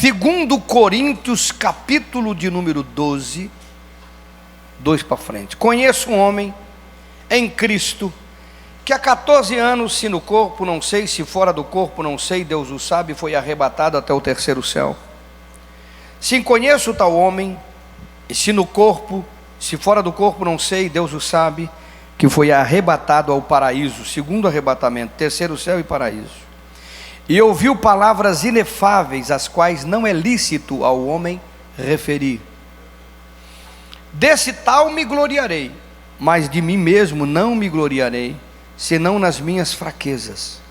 Segundo Coríntios, capítulo de número 12, 2 para frente. Conheço um homem em Cristo, que há 14 anos, se no corpo não sei, se fora do corpo não sei, Deus o sabe, foi arrebatado até o terceiro céu. Sim, conheço tal homem, e se no corpo, se fora do corpo não sei, Deus o sabe, que foi arrebatado ao paraíso, segundo arrebatamento, terceiro céu e paraíso. E ouviu palavras inefáveis, as quais não é lícito ao homem referir. Desse tal me gloriarei, mas de mim mesmo não me gloriarei, senão nas minhas fraquezas.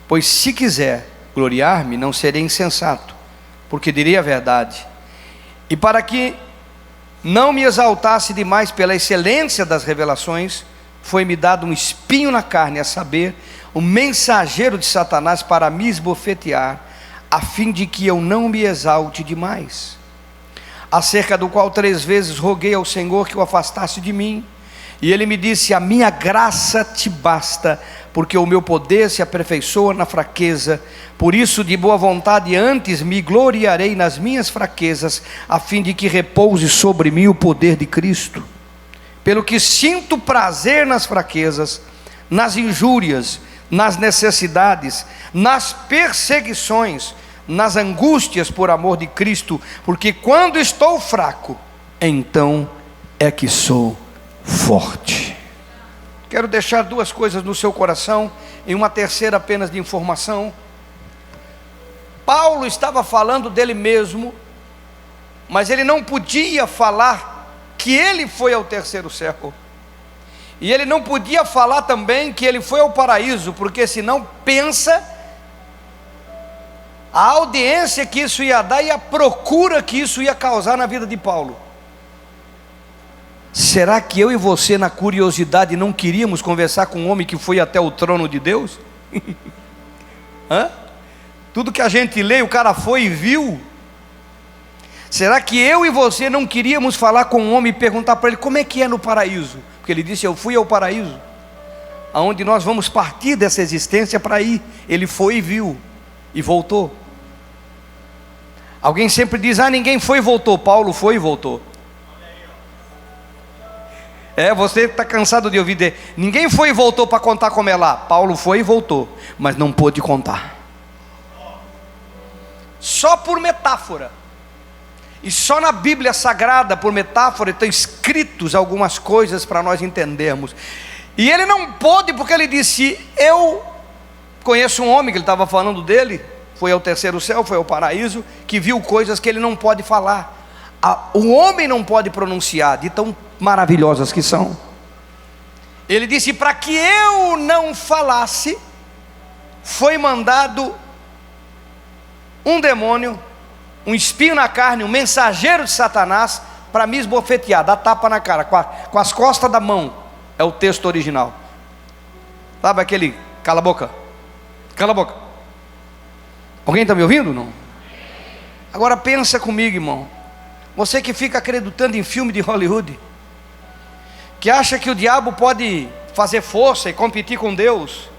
Pois se quiser gloriar-me, não serei insensato, porque direi a verdade. E para que não me exaltasse demais pela excelência das revelações, foi-me dado um espinho na carne, a saber, um mensageiro de Satanás para me esbofetear, a fim de que eu não me exalte demais. Acerca do qual 3 vezes roguei ao Senhor que o afastasse de mim, e ele me disse: a minha graça te basta, porque o meu poder se aperfeiçoa na fraqueza. Por isso, de boa vontade, antes me gloriarei nas minhas fraquezas, a fim de que repouse sobre mim o poder de Cristo. Pelo que sinto prazer nas fraquezas, nas injúrias, nas necessidades, nas perseguições, nas angústias por amor de Cristo, porque quando estou fraco, então é que sou forte. Quero deixar 2 coisas no seu coração, e uma terceira apenas de informação. Paulo estava falando dele mesmo, mas ele não podia falar que ele foi ao terceiro céu, e ele não podia falar também que ele foi ao paraíso, porque senão pensa a audiência que isso ia dar e a procura que isso ia causar na vida de Paulo. Será que eu e você, na curiosidade, não queríamos conversar com um homem que foi até o trono de Deus? Hã? Tudo que a gente lê, o cara foi e viu. Será que eu e você não queríamos falar com um homem e perguntar para ele como é que é no paraíso? Porque ele disse: eu fui ao paraíso, aonde nós vamos partir dessa existência para ir. Ele foi e viu, e voltou. Alguém sempre diz: ah, ninguém foi e voltou. Paulo foi e voltou. Você está cansado de ouvir dizer: ninguém foi e voltou para contar como é lá. Paulo foi e voltou, mas não pôde contar. Só por metáfora. E só na Bíblia Sagrada, por metáfora, estão escritos algumas coisas para nós entendermos. E ele não pôde, porque ele disse: eu conheço um homem, que ele estava falando dele, foi ao terceiro céu, foi ao paraíso, que viu coisas que ele não pode falar. O homem não pode pronunciar, de tão maravilhosas que são. Ele disse: para que eu não falasse, foi mandado um demônio, um espinho na carne, um mensageiro de Satanás, para me esbofetear, dar tapa na cara, com as costas da mão. É o texto original. Sabe aquele cala a boca? Cala a boca. Alguém está me ouvindo? Não? Agora pensa comigo, irmão. Você que fica acreditando em filme de Hollywood, que acha que o diabo pode fazer força e competir com Deus,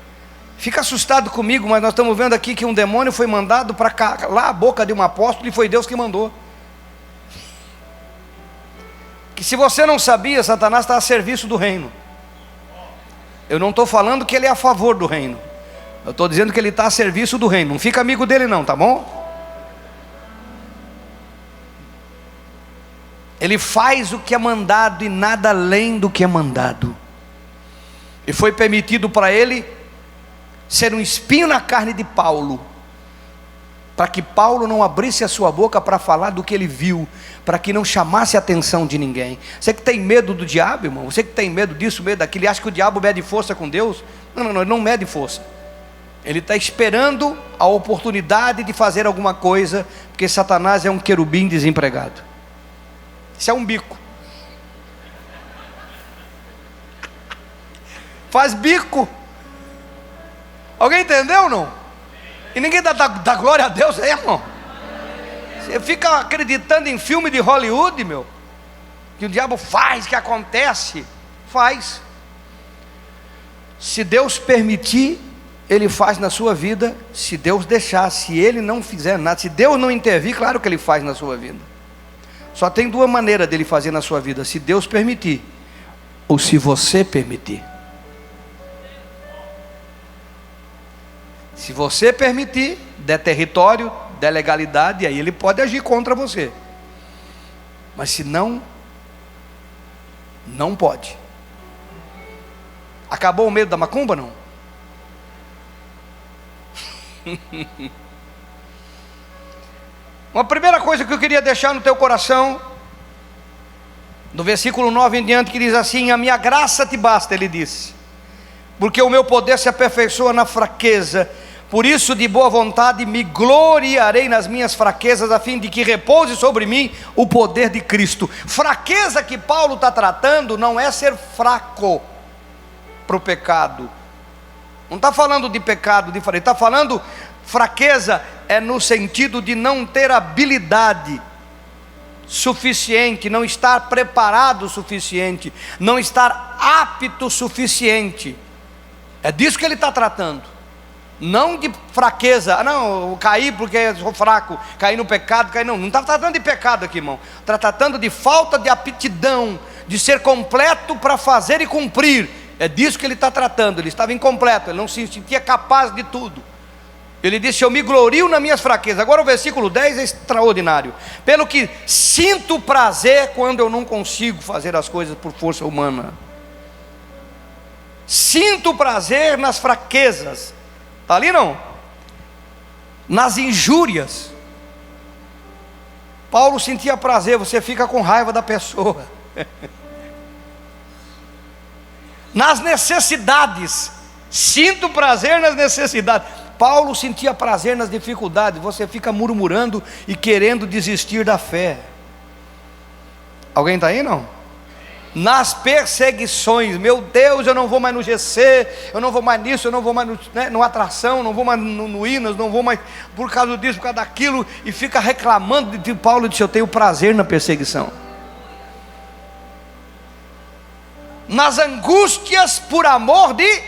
fica assustado comigo, mas nós estamos vendo aqui que um demônio foi mandado para calar a boca de um apóstolo, e foi Deus que mandou. Que se você não sabia, Satanás está a serviço do reino. Eu não estou falando que ele é a favor do reino, eu estou dizendo que ele está a serviço do reino. Não fica amigo dele não, tá bom? Ele faz o que é mandado e nada além do que é mandado. E foi permitido para ele ser um espinho na carne de Paulo, para que Paulo não abrisse a sua boca para falar do que ele viu, para que não chamasse a atenção de ninguém. Você que tem medo do diabo, irmão, você que tem medo disso, medo daquilo, ele acha que o diabo mede força com Deus. Não, ele não mede força. Ele está esperando a oportunidade de fazer alguma coisa, porque Satanás é um querubim desempregado. Isso é um bico. Faz bico. Alguém entendeu ou não? E ninguém dá glória a Deus aí, irmão. Você fica acreditando em filme de Hollywood, meu, que o diabo faz, que acontece. Faz. Se Deus permitir, Ele faz na sua vida, se Deus deixar. Se Ele não fizer nada, se Deus não intervir, claro que Ele faz na sua vida. Só tem duas maneiras dele fazer na sua vida: se Deus permitir, ou se você permitir. Se você permitir, der território, der legalidade, aí Ele pode agir contra você. Mas se não, não pode. Acabou o medo da macumba, não? Uma primeira coisa que eu queria deixar no teu coração, do versículo 9 em diante, que diz assim: a minha graça te basta, ele disse, porque o meu poder se aperfeiçoa na fraqueza. Por isso, de boa vontade, me gloriarei nas minhas fraquezas, a fim de que repouse sobre mim o poder de Cristo. Fraqueza que Paulo está tratando não é ser fraco para o pecado. Não está falando de pecado diferente, está falando fraqueza é no sentido de não ter habilidade suficiente, não estar preparado o suficiente, não estar apto o suficiente. É disso que ele está tratando. Não de fraqueza, não, eu caí porque sou fraco, caí no pecado, não está tratando de pecado aqui, irmão. Está tratando de falta de aptidão, de ser completo para fazer e cumprir. É disso que ele está tratando. Ele estava incompleto, ele não se sentia capaz de tudo. Ele disse: eu me glorio nas minhas fraquezas. Agora o versículo 10 é extraordinário. Pelo que sinto prazer quando eu não consigo fazer as coisas por força humana. Sinto prazer nas fraquezas. Está ali não? Nas injúrias. Paulo sentia prazer, você fica com raiva da pessoa. Nas necessidades, sinto prazer nas necessidades. Paulo sentia prazer nas dificuldades, você fica murmurando e querendo desistir da fé. Alguém está aí não? Nas perseguições, meu Deus, eu não vou mais no GC, eu não vou mais nisso, eu não vou mais no Atração, não vou mais no Inas, não vou mais por causa disso, por causa daquilo, e fica reclamando. De Paulo disse: eu tenho prazer na perseguição. Nas angústias por amor de...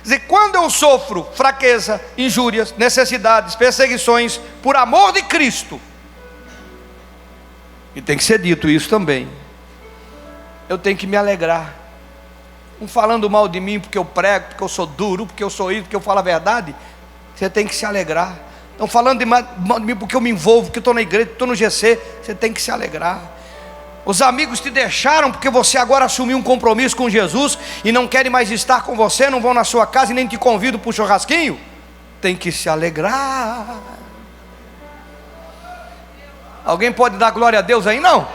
dizer, quando eu sofro fraqueza, injúrias, necessidades, perseguições por amor de Cristo, e tem que ser dito isso também, eu tenho que me alegrar. Não falando mal de mim porque eu prego, porque eu sou duro, porque eu sou isso, porque eu falo a verdade. Você tem que se alegrar. Estão falando mal de mim porque eu me envolvo, porque eu estou na igreja, estou no GC. Você tem que se alegrar. Os amigos te deixaram porque você agora assumiu um compromisso com Jesus e não querem mais estar com você, não vão na sua casa e nem te convidam para o churrasquinho. Tem que se alegrar. Alguém pode dar glória a Deus aí? Não?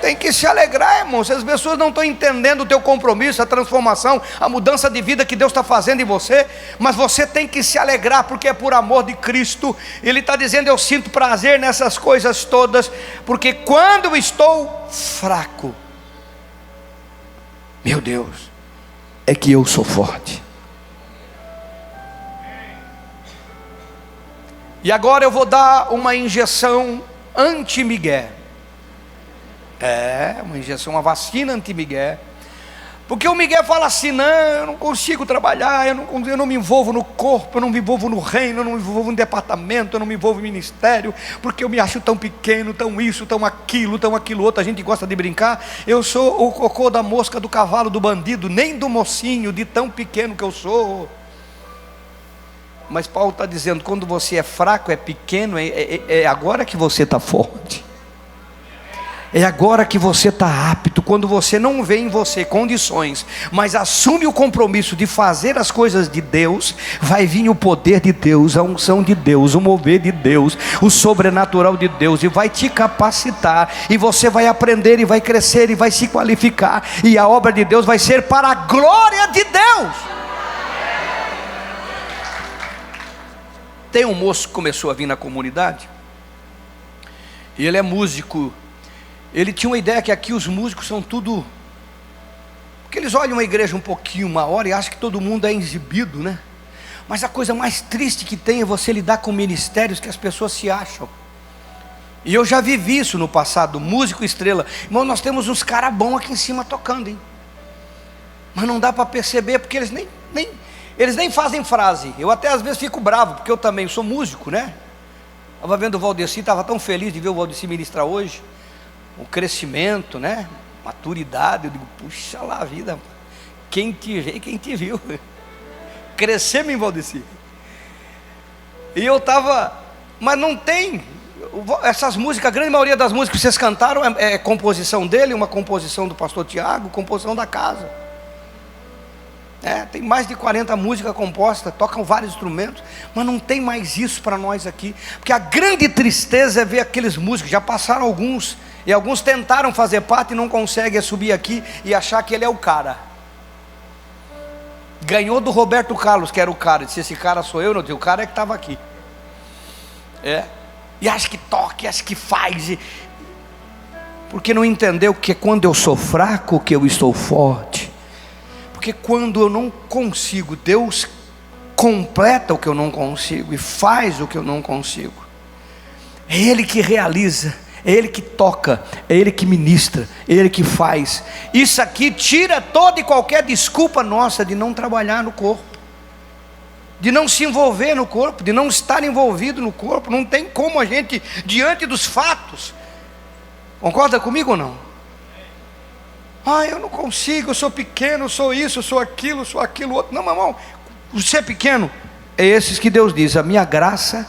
Tem que se alegrar, irmão. Se as pessoas não estão entendendo o teu compromisso, a transformação, a mudança de vida que Deus está fazendo em você, mas você tem que se alegrar, porque é por amor de Cristo. Ele está dizendo: eu sinto prazer nessas coisas todas, porque quando eu estou fraco, meu Deus, é que eu sou forte. E agora eu vou dar uma injeção anti-migué. Uma injeção, uma vacina anti-migué. Porque o Miguel fala assim: não, eu não consigo trabalhar, eu não me envolvo no corpo, eu não me envolvo no reino, eu não me envolvo no departamento, eu não me envolvo no ministério, porque eu me acho tão pequeno, tão isso, tão aquilo outro. A gente gosta de brincar: eu sou o cocô da mosca, do cavalo, do bandido, nem do mocinho, de tão pequeno que eu sou. Mas Paulo está dizendo: quando você é fraco, é pequeno, é agora que você está forte. É agora que você está apto. Quando você não vê em você condições, mas assume o compromisso de fazer as coisas de Deus, vai vir o poder de Deus, a unção de Deus, o mover de Deus, o sobrenatural de Deus, e vai te capacitar, e você vai aprender, e vai crescer, e vai se qualificar, e a obra de Deus vai ser para a glória de Deus. Tem um moço que começou a vir na comunidade, e ele é músico. Ele tinha uma ideia que aqui os músicos são tudo... Porque eles olham uma igreja um pouquinho, uma hora, e acham que todo mundo é exibido, né? Mas a coisa mais triste que tem é você lidar com ministérios que as pessoas se acham. E eu já vivi isso no passado, músico estrela. Irmão, nós temos uns caras bons aqui em cima tocando, hein? Mas não dá para perceber, porque eles Eles nem fazem frase. Eu até às vezes fico bravo, porque eu também sou músico, né? Estava vendo o Valdeci, estava tão feliz de ver o Valdeci ministrar hoje. O crescimento, né? Maturidade. Eu digo, puxa lá a vida. Quem te vê, quem te viu. Crescemos em Valdeci. E eu estava, mas não tem. Essas músicas, a grande maioria das músicas que vocês cantaram é composição dele, uma composição do pastor Tiago, composição da casa. Tem mais de 40 músicas compostas, tocam vários instrumentos, mas não tem mais isso para nós aqui, porque a grande tristeza é ver aqueles músicos, já passaram alguns, e alguns tentaram fazer parte e não conseguem subir aqui e achar que ele é o cara. Ganhou do Roberto Carlos, que era o cara, disse, esse cara sou eu, não disse, o cara é que estava aqui. E acha que toca, acha que faz, porque não entendeu que quando eu sou fraco, que eu estou forte. Porque quando eu não consigo, Deus completa o que eu não consigo e faz o que eu não consigo. É Ele que realiza, é Ele que toca, é Ele que ministra, é Ele que faz. Isso aqui tira toda e qualquer desculpa nossa de não trabalhar no corpo, de não se envolver no corpo, de não estar envolvido no corpo. Não tem como a gente, diante dos fatos, concorda comigo ou não? Eu não consigo, eu sou pequeno, eu sou isso, eu sou aquilo outro. Não, meu irmão, você é pequeno. É esses que Deus diz, a minha graça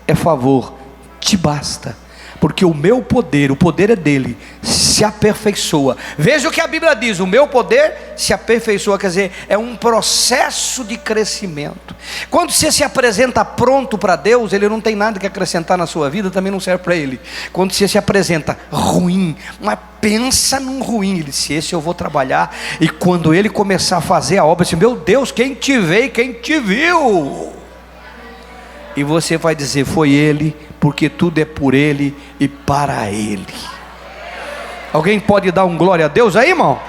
é favor, te basta. Porque o meu poder, o poder é dele, se aperfeiçoa. Veja o que a Bíblia diz, o meu poder se aperfeiçoa, quer dizer, é um processo de crescimento. Quando você se apresenta pronto para Deus, Ele não tem nada que acrescentar na sua vida, também não serve para Ele. Quando você se apresenta ruim, mas pensa num ruim, Ele disse, esse eu vou trabalhar. E quando Ele começar a fazer a obra, assim, meu Deus, quem te vê e quem te viu? E você vai dizer, foi Ele, porque tudo é por Ele e para Ele. Alguém pode dar um glória a Deus aí, irmão?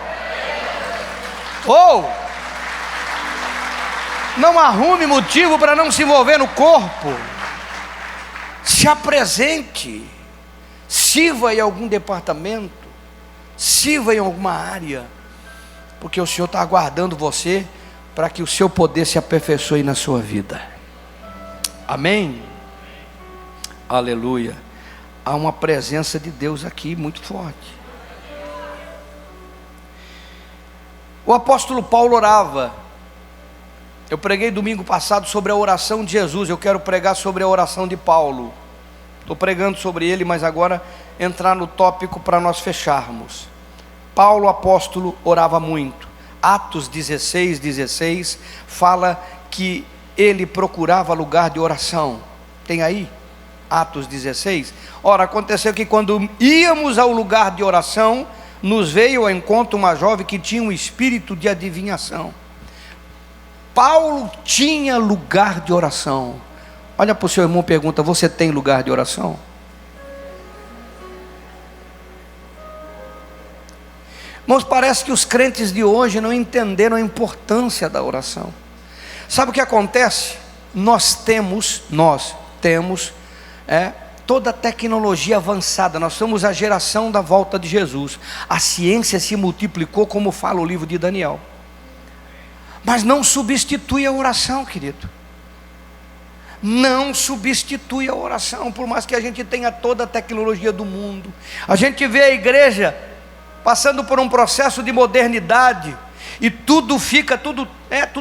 Não arrume motivo para não se envolver no corpo. Se apresente, sirva em algum departamento, sirva em alguma área, porque o Senhor está aguardando você para que o seu poder se aperfeiçoe na sua vida. Amém? Aleluia. Há uma presença de Deus aqui muito forte. O apóstolo Paulo orava. Eu preguei domingo passado sobre a oração de Jesus. Eu quero pregar sobre a oração de Paulo. Estou pregando sobre ele, mas agora entrar no tópico para nós fecharmos. Paulo, apóstolo, orava muito. Atos 16 fala que ele procurava lugar de oração. Tem aí? Atos 16. Ora, aconteceu que quando íamos ao lugar de oração, nos veio ao encontro uma jovem que tinha um espírito de adivinhação. Paulo tinha lugar de oração. Olha para o seu irmão e pergunta, você tem lugar de oração? Irmãos, parece que os crentes de hoje não entenderam a importância da oração. Sabe o que acontece? Nós temos toda a tecnologia avançada. Nós somos a geração da volta de Jesus. A ciência se multiplicou, como fala o livro de Daniel. Mas não substitui a oração, querido. Não substitui a oração. Por mais que a gente tenha toda a tecnologia do mundo, a gente vê a igreja passando por um processo de modernidade, e tudo fica tudo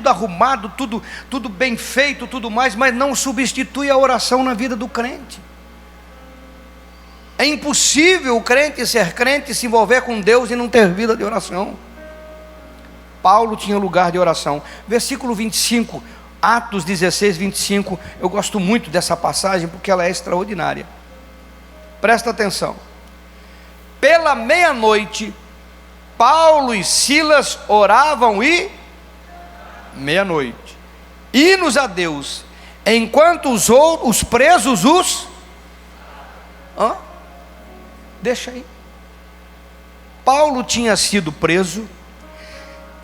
arrumado, tudo bem feito, tudo mais, mas não substitui a oração na vida do crente. É impossível o crente ser crente, se envolver com Deus e não ter vida de oração. Paulo tinha lugar de oração. Versículo 25, Atos 16, 25. Eu gosto muito dessa passagem porque ela é extraordinária. Presta atenção. Pela meia-noite, Paulo e Silas oravam meia-noite, hinos a Deus, enquanto os presos deixa aí. Paulo tinha sido preso,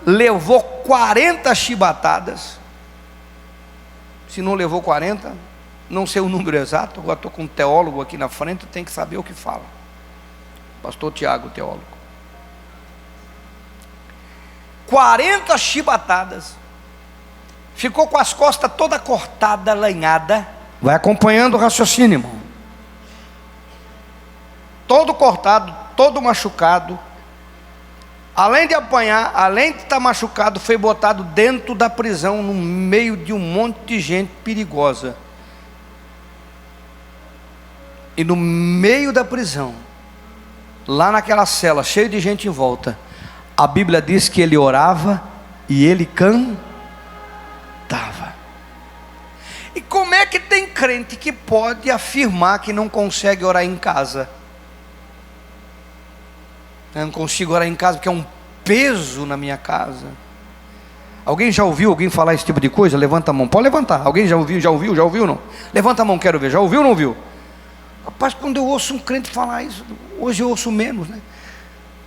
levou 40 chibatadas. Se não levou 40, não sei o número exato. Agora estou com um teólogo aqui na frente, tem que saber o que fala. Pastor Tiago, teólogo. 40 chibatadas. ficou com as costas toda cortada, lanhada. Vai acompanhando o raciocínio, irmão. Todo cortado, todo machucado. Além de apanhar, além de estar machucado, foi botado dentro da prisão, no meio de um monte de gente perigosa. E no meio da prisão, lá naquela cela, cheio de gente em volta, a Bíblia diz que ele orava e ele cantava. E como é que tem crente que pode afirmar que não consegue orar em casa? Eu não consigo orar em casa porque é um peso na minha casa. Alguém já ouviu alguém falar esse tipo de coisa? Levanta a mão, pode levantar. Alguém já ouviu? Já ouviu não? Levanta a mão, quero ver. Já ouviu ou não ouviu? Rapaz, quando eu ouço um crente falar isso, hoje eu ouço menos, né?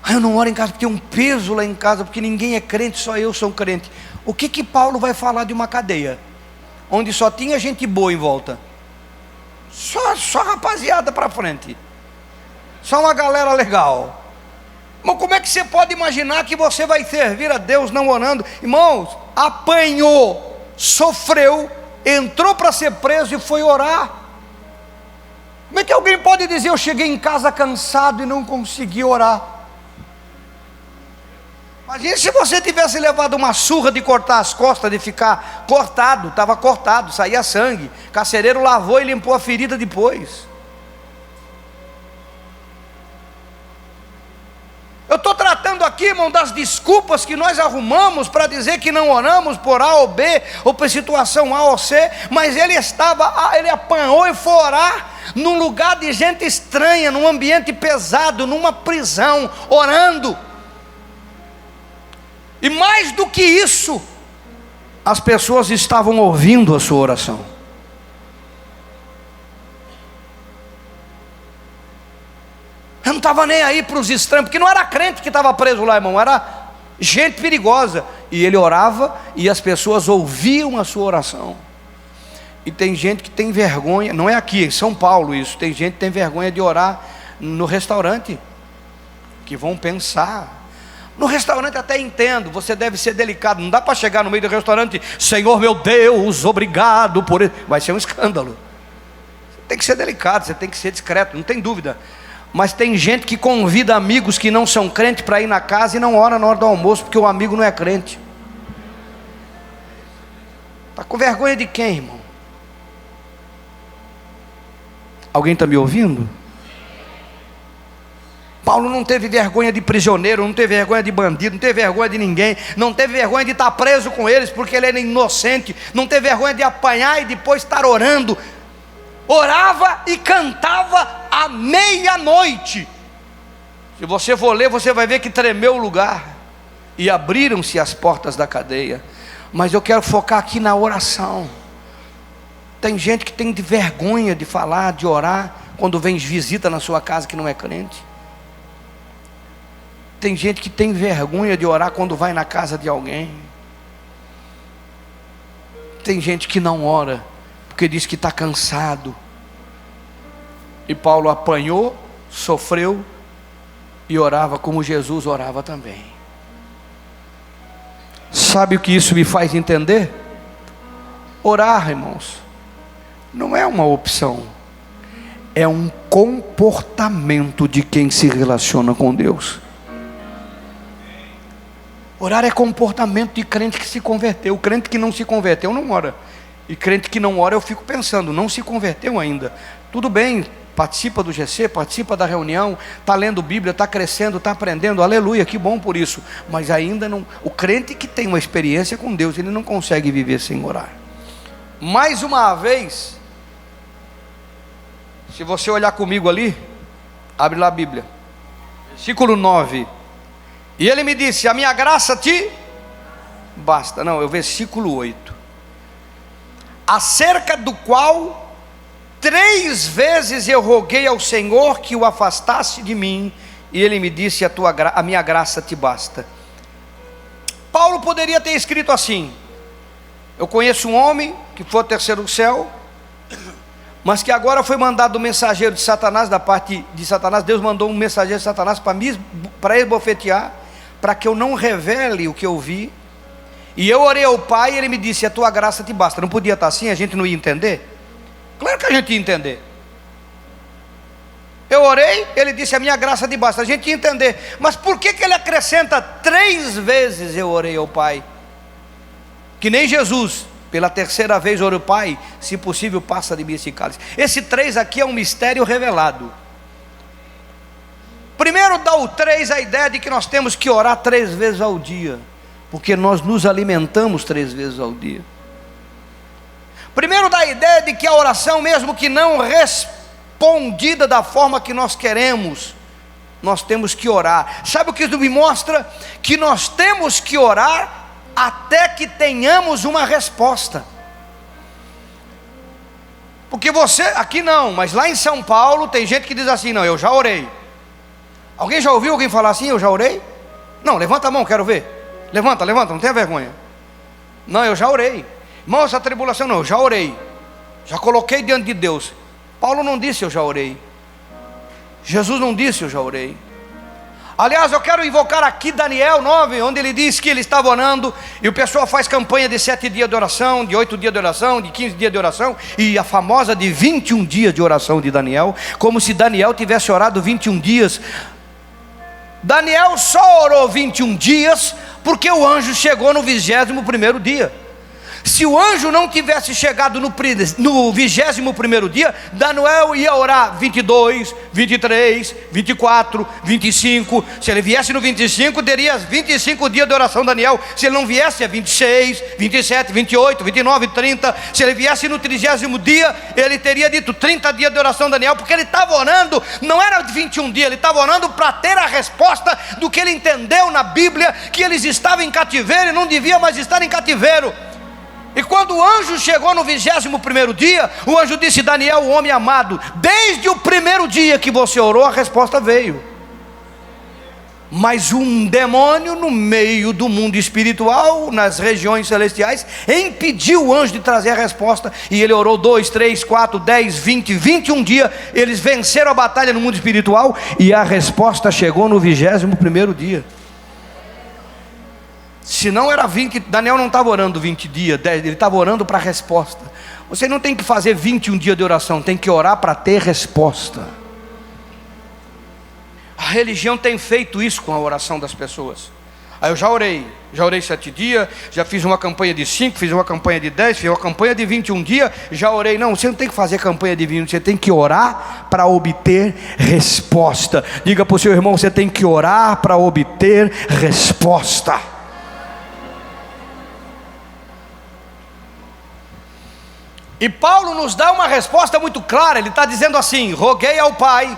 Eu não oro em casa porque tem um peso lá em casa, porque ninguém é crente, só eu sou um crente. O que Paulo vai falar de uma cadeia onde só tinha gente boa em volta? Só rapaziada para frente, só uma galera legal. Mas como é que você pode imaginar que você vai servir a Deus não orando? Irmãos, apanhou, sofreu, entrou para ser preso e foi orar. Como é que alguém pode dizer: eu cheguei em casa cansado e não consegui orar? Imagina se você tivesse levado uma surra de cortar as costas, de ficar cortado, estava cortado, saía sangue, carcereiro lavou e limpou a ferida depois. Eu estou tratando aqui, irmão, das desculpas que nós arrumamos para dizer que não oramos por A ou B, ou por situação A ou C, mas ele apanhou e foi orar num lugar de gente estranha, num ambiente pesado, numa prisão, orando. E mais do que isso, as pessoas estavam ouvindo a sua oração. Eu não estava nem aí para os estranhos, porque não era crente que estava preso lá, irmão, era gente perigosa. E ele orava e as pessoas ouviam a sua oração. E tem gente que tem vergonha, não é aqui, em São Paulo isso, tem gente que tem vergonha de orar no restaurante, que vão pensar. No restaurante até entendo, você deve ser delicado, não dá para chegar no meio do restaurante: Senhor meu Deus, obrigado por isso. Vai ser um escândalo. Você tem que ser delicado, você tem que ser discreto, não tem dúvida. Mas tem gente que convida amigos que não são crentes para ir na casa e não ora na hora do almoço, porque o amigo não é crente. Está com vergonha de quem, irmão? Alguém está me ouvindo? Paulo não teve vergonha de prisioneiro, não teve vergonha de bandido, não teve vergonha de ninguém, não teve vergonha de estar preso com eles porque ele era inocente, não teve vergonha de apanhar e depois estar orando. Orava e cantava à meia-noite. Se você for ler, você vai ver que tremeu o lugar e abriram-se as portas da cadeia. Mas eu quero focar aqui na oração. Tem gente que tem vergonha de falar, de orar, quando vem visita na sua casa que não é crente. Tem gente que tem vergonha de orar quando vai na casa de alguém. Tem gente que não ora porque diz que está cansado. E Paulo apanhou, sofreu e orava como Jesus orava também. Sabe o que isso me faz entender? Orar, irmãos, não é uma opção, é um comportamento de quem se relaciona com Deus. Orar é comportamento de crente que se converteu. O crente que não se converteu não ora. E crente que não ora, eu fico pensando, não se converteu ainda. Tudo bem, participa do GC, participa da reunião, está lendo Bíblia, está crescendo, está aprendendo, aleluia, que bom por isso. Mas ainda não, o crente que tem uma experiência com Deus, ele não consegue viver sem orar. Mais uma vez, se você olhar comigo ali, abre lá a Bíblia, versículo 9. E ele me disse: a minha graça te basta. Não, é o versículo 8. Acerca do qual 3 vezes eu roguei ao Senhor que o afastasse de mim, e ele me disse: a minha graça te basta. Paulo poderia ter escrito assim: eu conheço um homem que foi ao terceiro céu, mas que agora foi mandado um mensageiro de Satanás, da parte de Satanás. Deus mandou um mensageiro de Satanás para esbofetear, para que eu não revele o que eu vi. E eu orei ao Pai e Ele me disse: a tua graça te basta. Não podia estar assim? A gente não ia entender? Claro que a gente ia entender. Eu orei, Ele disse: a minha graça te basta. A gente ia entender. Mas por que Ele acrescenta 3 vezes eu orei ao Pai? Que nem Jesus, pela 3ª vez orou ao Pai: se possível passa de mim esse cálice. Esse 3 aqui é um mistério revelado. Primeiro dá o 3 a ideia de que nós temos que orar 3 vezes ao dia, porque nós nos alimentamos 3 vezes ao dia. Primeiro dá a ideia de que a oração, mesmo que não respondida da forma que nós queremos, nós temos que orar. Sabe o que isso me mostra? Que nós temos que orar até que tenhamos uma resposta. Porque você, aqui não, mas lá em São Paulo tem gente que diz assim: não, eu já orei. Alguém já ouviu alguém falar assim: eu já orei? Não, levanta a mão, quero ver. Levanta, não tenha vergonha. Não, eu já orei. Irmão, essa tribulação não, eu já orei. Já coloquei diante de Deus. Paulo não disse eu já orei. Jesus não disse eu já orei. Aliás, eu quero invocar aqui Daniel 9, onde ele diz que ele estava orando, e o pessoal faz campanha de 7 dias de oração, de 8 dias de oração, de 15 dias de oração, e a famosa de 21 dias de oração de Daniel, como se Daniel tivesse orado 21 dias. Daniel só orou 21 dias, porque o anjo chegou no 21º dia. Se o anjo não tivesse chegado no 21º dia, Daniel ia orar 22, 23, 24, 25. Se ele viesse no 25, teria 25 dias de oração Daniel. Se ele não viesse, é 26, 27, 28, 29, 30. Se ele viesse no 30º dia, ele teria dito 30 dias de oração Daniel, porque ele estava orando, não era 21 dias, ele estava orando para ter a resposta do que ele entendeu na Bíblia, que eles estavam em cativeiro e não deviam mais estar em cativeiro. E quando o anjo chegou no 21º dia, o anjo disse: Daniel, o homem amado, desde o primeiro dia que você orou, a resposta veio. Mas um demônio no meio do mundo espiritual, nas regiões celestiais, impediu o anjo de trazer a resposta. E ele orou 2, 3, 4, 10, 20, 21 dias. Eles venceram a batalha no mundo espiritual, e a resposta chegou no 21º dia. Se não era 20, Daniel não estava orando 20 dias, 10, ele estava orando para a resposta. Você não tem que fazer 21 dias de oração, tem que orar para ter resposta. A religião tem feito isso com a oração das pessoas. Aí eu já orei 7 dias, já fiz uma campanha de 5, fiz uma campanha de 10, fiz uma campanha de 21 dias, já orei. Não, você não tem que fazer campanha de 21, você tem que orar para obter resposta. Diga para o seu irmão: você tem que orar para obter resposta. E Paulo nos dá uma resposta muito clara. Ele está dizendo assim: roguei ao Pai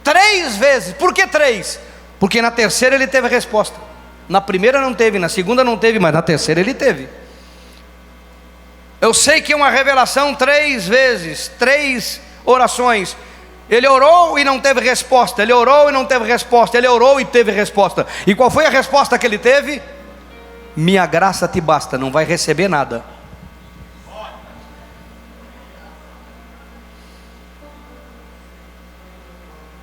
3 vezes. Por que 3? Porque na terceira ele teve a resposta. Na primeira não teve, na segunda não teve, mas na terceira ele teve. Eu sei que é uma revelação 3 vezes, 3 orações. Ele orou e não teve resposta. Ele orou e não teve resposta. Ele orou e teve resposta. E qual foi a resposta que ele teve? Minha graça te basta, não vai receber nada.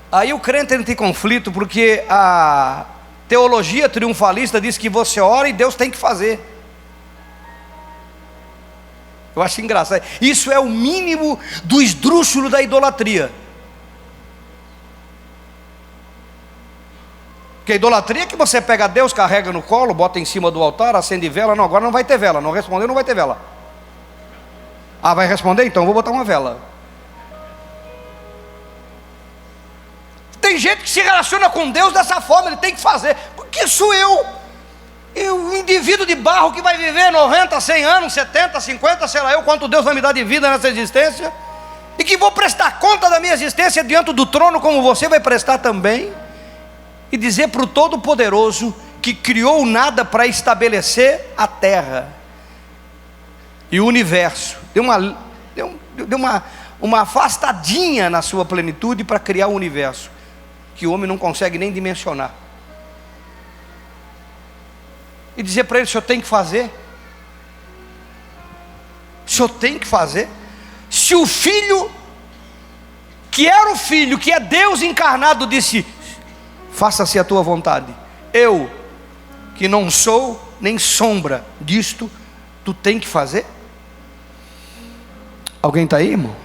Aí o crente entra em conflito, porque a teologia triunfalista diz que você ora e Deus tem que fazer. Eu acho engraçado. Isso é o mínimo do esdrúxulo da idolatria. Porque a idolatria é que você pega Deus, carrega no colo, bota em cima do altar, acende vela. Não, agora não vai ter vela. Não respondeu, não vai ter vela. Ah, vai responder? Então eu vou botar uma vela. Tem gente que se relaciona com Deus dessa forma, ele tem que fazer. Porque sou eu, um indivíduo de barro que vai viver 90, 100 anos, 70, 50, sei lá eu quanto Deus vai me dar de vida nessa existência, e que vou prestar conta da minha existência diante do trono, como você vai prestar também, e dizer para o Todo-Poderoso, que criou nada para estabelecer a terra e o universo, deu uma afastadinha na sua plenitude para criar o universo, que o homem não consegue nem dimensionar, e dizer para ele: o senhor tem que fazer, o senhor tem que fazer. Se o filho, que era o filho, que é Deus encarnado, disse: faça-se a tua vontade, eu, que não sou, nem sombra disto tu tem que fazer? Alguém está aí, irmão?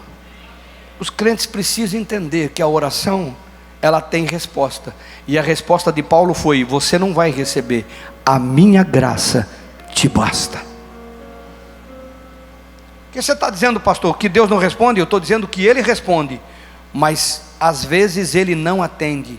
Os crentes precisam entender que a oração, ela tem resposta. E a resposta de Paulo foi: você não vai receber, a minha graça te basta. O que você está dizendo, pastor? Que Deus não responde? Eu estou dizendo que Ele responde, mas às vezes Ele não atende.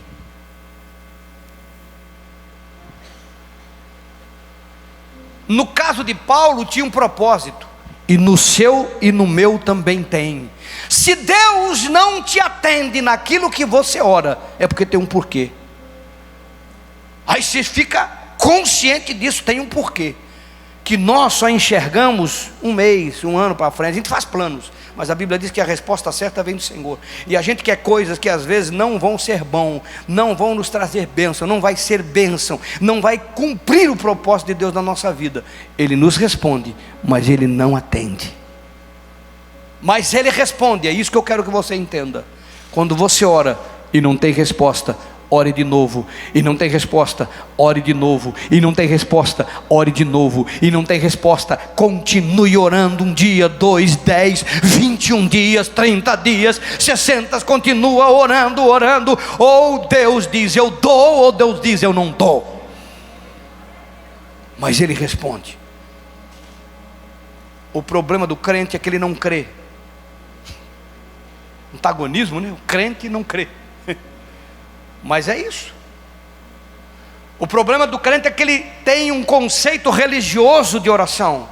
No caso de Paulo tinha um propósito, e no seu e no meu também tem. Se Deus não te atende naquilo que você ora, é porque tem um porquê. Aí você fica consciente disso, tem um porquê. Que nós só enxergamos um mês, um ano para frente. A gente faz planos, mas a Bíblia diz que a resposta certa vem do Senhor. E a gente quer coisas que às vezes não vão ser bom, não vão nos trazer bênção, não vai ser bênção, não vai cumprir o propósito de Deus na nossa vida. Ele nos responde, mas Ele não atende. Mas Ele responde, é isso que eu quero que você entenda. Quando você ora e não tem resposta, ore de novo. E não tem resposta, ore de novo. E não tem resposta, ore de novo. E não tem resposta, continue orando. 1 dia, 2, 10, 21 dias, 30 dias, 60, continua orando, orando. Ou Deus diz eu dou, ou Deus diz eu não dou. Mas Ele responde. O problema do crente é que ele não crê. Antagonismo, né? O crente não crê. Mas é isso. O problema do crente é que ele tem um conceito religioso de oração,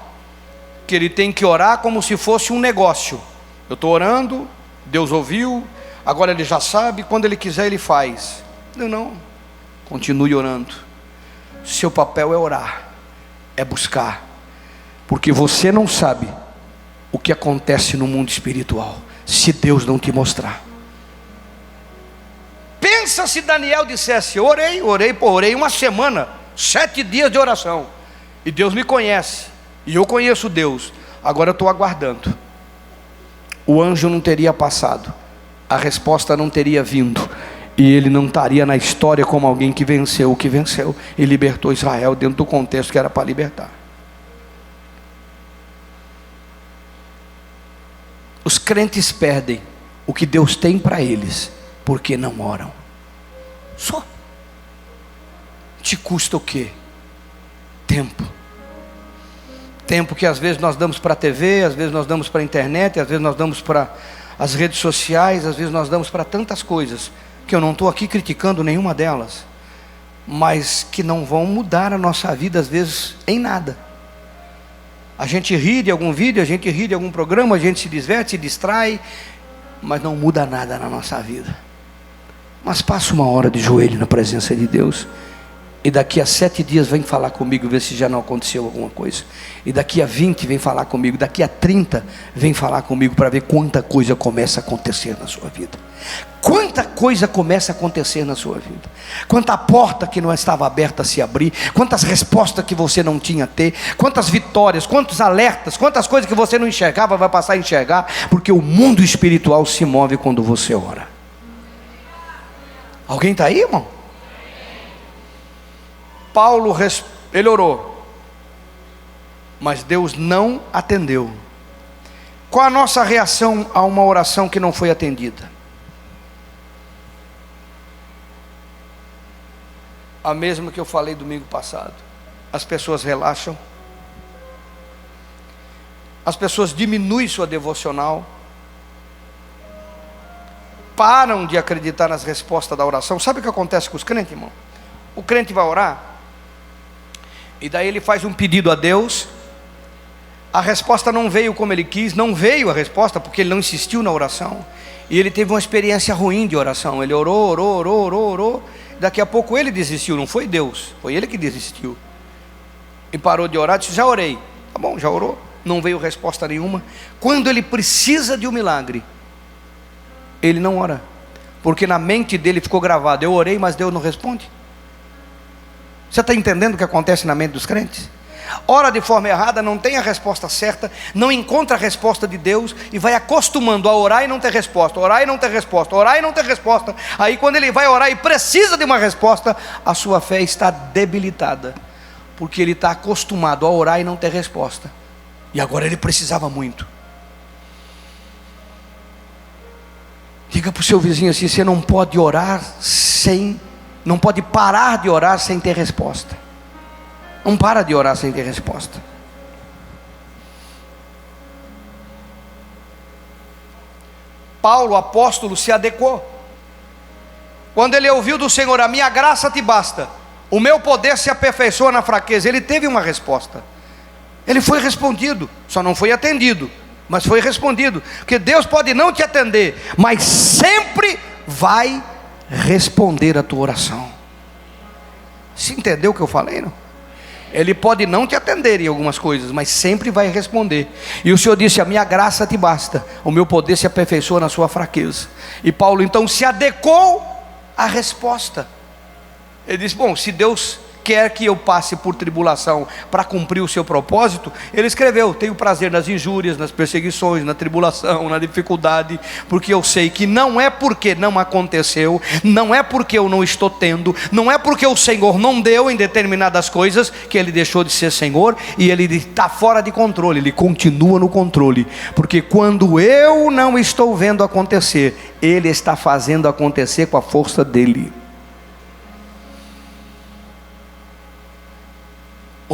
que ele tem que orar como se fosse um negócio. Eu estou orando, Deus ouviu, agora Ele já sabe, quando Ele quiser Ele faz. Não, continue orando. Seu papel é orar, é buscar, porque você não sabe o que acontece no mundo espiritual se Deus não te mostrar. Pensa se Daniel dissesse: orei uma semana, 7 dias de oração, e Deus me conhece, e eu conheço Deus, agora eu estou aguardando. O anjo não teria passado, a resposta não teria vindo, e ele não estaria na história como alguém que venceu o que venceu, e libertou Israel dentro do contexto que era para libertar. Os crentes perdem o que Deus tem para eles, porque não oram. Só. Te custa o quê? Tempo. Tempo que às vezes nós damos para a TV, às vezes nós damos para a internet, às vezes nós damos para as redes sociais, às vezes nós damos para tantas coisas, que eu não estou aqui criticando nenhuma delas, mas que não vão mudar a nossa vida às vezes em nada. A gente ri de algum vídeo, a gente ri de algum programa, a gente se diverte, se distrai, mas não muda nada na nossa vida. Mas passa uma hora de joelho na presença de Deus, e daqui a 7 dias vem falar comigo, ver se já não aconteceu alguma coisa. E daqui a 20 vem falar comigo, daqui a 30 vem falar comigo, para ver quanta coisa começa a acontecer na sua vida. Quanta coisa começa a acontecer na sua vida. Quanta porta que não estava aberta se abrir, quantas respostas que você não tinha a ter, quantas vitórias, quantos alertas, quantas coisas que você não enxergava vai passar a enxergar, porque o mundo espiritual se move quando você ora. Alguém está aí, irmão? Paulo, ele orou, mas Deus não atendeu. Qual a nossa reação a uma oração que não foi atendida? A mesma que eu falei domingo passado. As pessoas relaxam, as pessoas diminuem sua devocional, param de acreditar nas respostas da oração. Sabe o que acontece com os crentes, irmão? O crente vai orar, e daí ele faz um pedido a Deus, a resposta não veio como ele quis, não veio a resposta porque ele não insistiu na oração, e ele teve uma experiência ruim de oração. Ele orou, daqui a pouco ele desistiu, não foi Deus, foi ele que desistiu, e parou de orar, disse: já orei. Tá bom, já orou, não veio resposta nenhuma. Quando ele precisa de um milagre, ele não ora, porque na mente dele ficou gravado: eu orei, mas Deus não responde. Você está entendendo o que acontece na mente dos crentes? Ora de forma errada, não tem a resposta certa, não encontra a resposta de Deus, e vai acostumando a orar e não ter resposta, orar e não ter resposta, orar e não ter resposta. Aí quando ele vai orar e precisa de uma resposta, a sua fé está debilitada, porque ele está acostumado a orar e não ter resposta, e agora ele precisava muito. Diga para o seu vizinho assim: você não pode orar não pode parar de orar sem ter resposta. Não para de orar sem ter resposta. Paulo, apóstolo, se adequou. Quando ele ouviu do Senhor: a minha graça te basta, o meu poder se aperfeiçoa na fraqueza. Ele teve uma resposta. Ele foi respondido, só não foi atendido, mas foi respondido. Porque Deus pode não te atender, mas sempre vai responder a tua oração. Você entendeu o que eu falei, não? Ele pode não te atender em algumas coisas, mas sempre vai responder. E o Senhor disse: a minha graça te basta, o meu poder se aperfeiçoa na sua fraqueza. E Paulo então se adequou à resposta. Ele disse: bom, se Deus quer que eu passe por tribulação para cumprir o seu propósito, ele escreveu: tenho prazer nas injúrias, nas perseguições, na tribulação, na dificuldade, porque eu sei que não é porque não aconteceu, não é porque eu não estou tendo, não é porque o Senhor não deu em determinadas coisas, que ele deixou de ser Senhor, e ele está fora de controle. Ele continua no controle, porque quando eu não estou vendo acontecer, ele está fazendo acontecer com a força dele.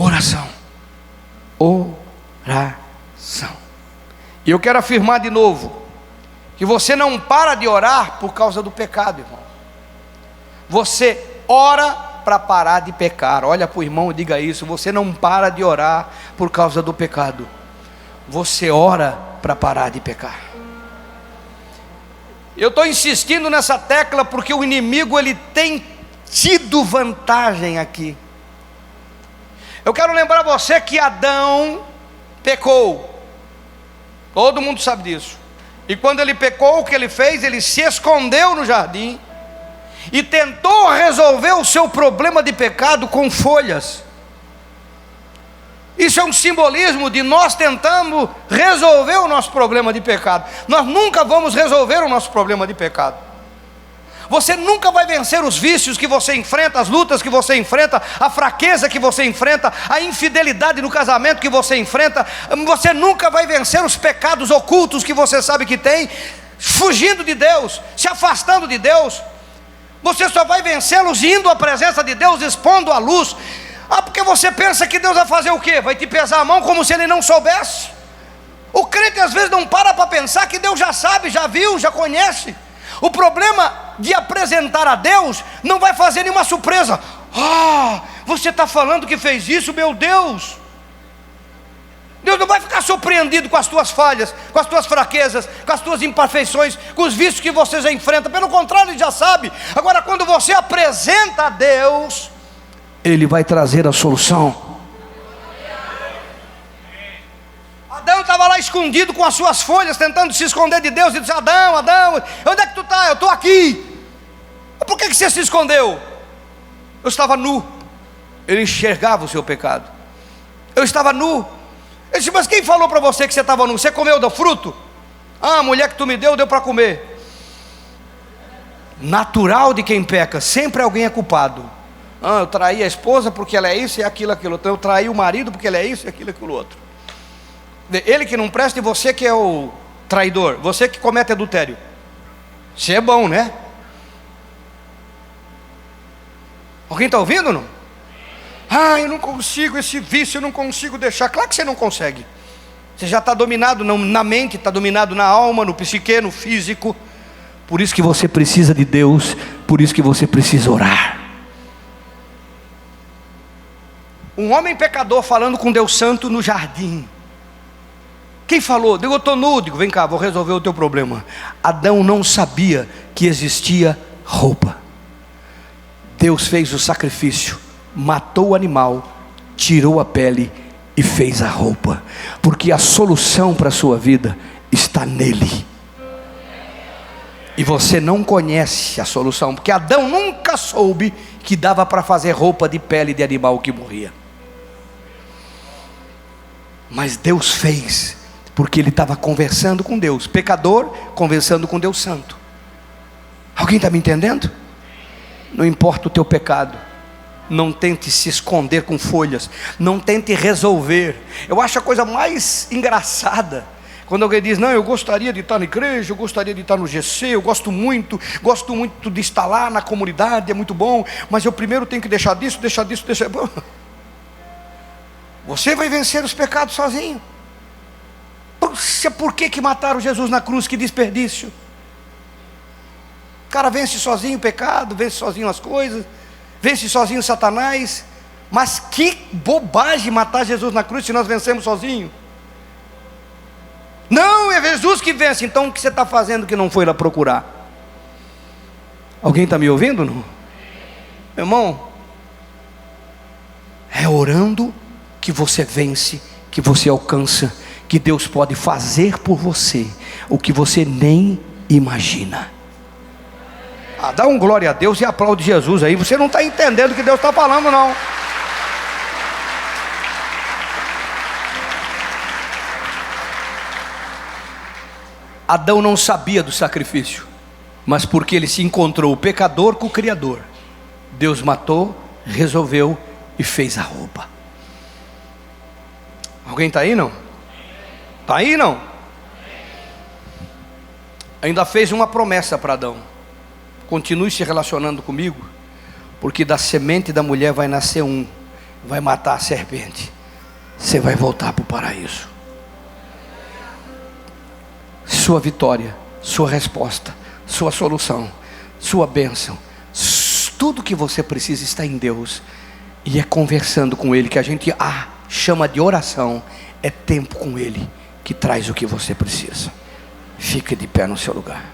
Oração, oração. E eu quero afirmar de novo, que você não para de orar por causa do pecado, irmão. Você ora para parar de pecar. Olha para o irmão e diga isso: você não para de orar por causa do pecado, você ora para parar de pecar. Eu estou insistindo nessa tecla porque o inimigo ele tem tido vantagem aqui. Eu quero lembrar você que Adão pecou. Todo mundo sabe disso. E quando ele pecou, o que ele fez? Ele se escondeu no jardim e tentou resolver o seu problema de pecado com folhas. Isso é um simbolismo de nós tentando resolver o nosso problema de pecado. Nós nunca vamos resolver o nosso problema de pecado. Você nunca vai vencer os vícios que você enfrenta, as lutas que você enfrenta, a fraqueza que você enfrenta, a infidelidade no casamento que você enfrenta. Você nunca vai vencer os pecados ocultos que você sabe que tem, fugindo de Deus, se afastando de Deus. Você só vai vencê-los indo à presença de Deus, expondo a luz. Porque você pensa que Deus vai fazer o quê? Vai te pesar a mão como se ele não soubesse. O crente às vezes não para pensar que Deus já sabe, já viu, já conhece. O problema de apresentar a Deus não vai fazer nenhuma surpresa. Você está falando que fez isso, meu Deus. Deus não vai ficar surpreendido com as tuas falhas, com as tuas fraquezas, com as tuas imperfeições, com os vícios que você já enfrenta. Pelo contrário, Ele já sabe. Agora, quando você apresenta a Deus, Ele vai trazer a solução. Adão estava lá escondido com as suas folhas, tentando se esconder de Deus. E disse: Adão, onde é que tu está? Eu estou aqui. Por que você se escondeu? Eu estava nu. Ele enxergava o seu pecado. Eu estava nu. Ele disse: mas quem falou para você que você estava nu? Você comeu do fruto? A mulher que tu me deu para comer. Natural de quem peca, sempre alguém é culpado. Eu traí a esposa porque ela é isso e aquilo. Eu traí o marido porque ele é isso e aquilo outro. Ele que não presta e você que é o traidor, você que comete adultério. Você é bom, né? Alguém está ouvindo, não? Eu não consigo esse vício, eu não consigo deixar. Claro que você não consegue. Você já está dominado na mente, está dominado na alma, no psique, no físico. Por isso que você precisa de Deus, por isso que você precisa orar. Um homem pecador falando com Deus Santo no jardim. Quem falou? Eu estou nu. Digo: vem cá, vou resolver o teu problema. Adão não sabia que existia roupa. Deus fez o sacrifício, matou o animal, tirou a pele e fez a roupa. Porque a solução para a sua vida está nele. E você não conhece a solução, porque Adão nunca soube que dava para fazer roupa de pele de animal que morria. Mas Deus fez, porque ele estava conversando com Deus. Pecador conversando com Deus Santo. Alguém está me entendendo? Não importa o teu pecado, Não tente se esconder com folhas. Não tente resolver. Eu acho a coisa mais engraçada quando alguém diz: não, eu gostaria de estar na igreja, eu gostaria de estar no GC, eu gosto muito de estar lá na comunidade, é muito bom, mas eu primeiro tenho que deixar disso. Você vai vencer os pecados sozinho. Puxa, por que mataram Jesus na cruz? Que desperdício. O cara vence sozinho o pecado, vence sozinho as coisas, vence sozinho Satanás. Mas que bobagem matar Jesus na cruz se nós vencemos sozinho. Não, é Jesus que vence. Então o que você está fazendo que não foi lá procurar? Alguém está me ouvindo? Não? Meu irmão, é orando que você vence, que você alcança, que Deus pode fazer por você o que você nem imagina. Dá um glória a Deus e aplaude Jesus aí. Você não está entendendo o que Deus está falando, não. Adão não sabia do sacrifício, mas porque ele se encontrou o pecador com o Criador, Deus matou, resolveu e fez a roupa. Alguém está aí, não? Está aí, não? Ainda fez uma promessa para Adão: continue se relacionando comigo, porque da semente da mulher vai nascer um, vai matar a serpente, você vai voltar para o paraíso. Sua vitória, sua resposta, sua solução, sua bênção, tudo que você precisa está em Deus. E é conversando com Ele, que a gente chama de oração. É tempo com Ele que traz o que você precisa. Fique de pé no seu lugar.